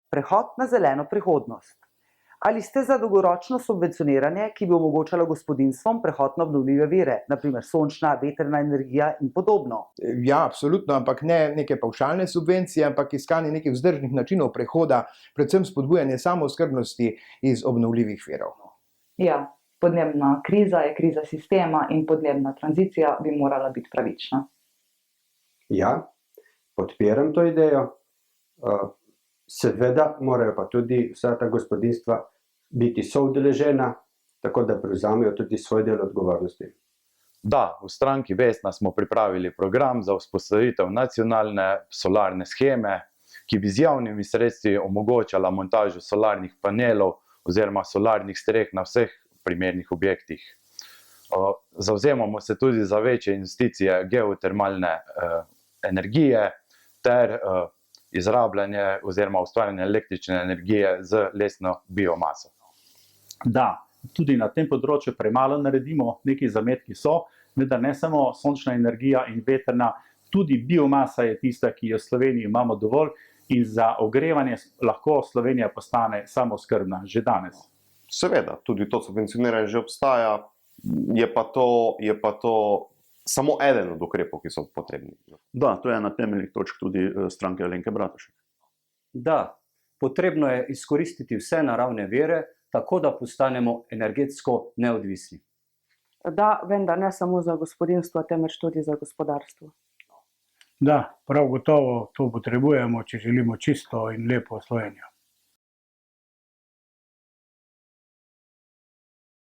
prehod na zeleno prihodnost. Ali ste za dolgoročno subvencioniranje, ki bi omogočalo gospodinjstvom prehod na obnovljive vire, naprimer sončna, vetrna energija in podobno? Ja, absolutno, ampak ne neke pavšalne subvencije, ampak iskanje nekih vzdržnih načinov prehoda, predvsem spodbujanje samooskrbnosti iz obnovljivih virov. Ja, podnebna kriza je kriza sistema in podnebna tranzicija bi morala biti pravična. Ja, podpiram to idejo. Seveda morajo pa tudi vsa ta gospodinjstva biti soudeležena, tako da prevzamejo tudi svoj del odgovornosti. Da, v stranki Vesna smo pripravili program za vzpostavitev nacionalne solarne sheme, ki bi z javnimi sredstvi omogočala montažo solarnih panelov oziroma solarnih streh na vseh primernih objektih. Zavzemamo se tudi za večje investicije geotermalne energije ter izrabljanje oziroma ustvarjanje električne energije z lesno biomaso. Da, tudi na tem področju premalo naredimo, neki zametki so, vendar ne samo sončna energija in vetrna, tudi biomasa je tista, ki jo v Sloveniji imamo dovolj in za ogrevanje lahko Slovenija postane samooskrbna že danes. Seveda, tudi to subvencioniranje že obstaja, je pa to samo eden od ukrepov, ki so potrebni. Da, to je ena temeljnih točk tudi stranke Alenke Bratušek. Da, potrebno je izkoristiti vse naravne vire, tako da postanemo energetsko neodvisni. Da, vendar ne samo za gospodinjstvo, temveč tudi za gospodarstvo. Da, prav gotovo to potrebujemo, če želimo čisto in lepo Slovenijo.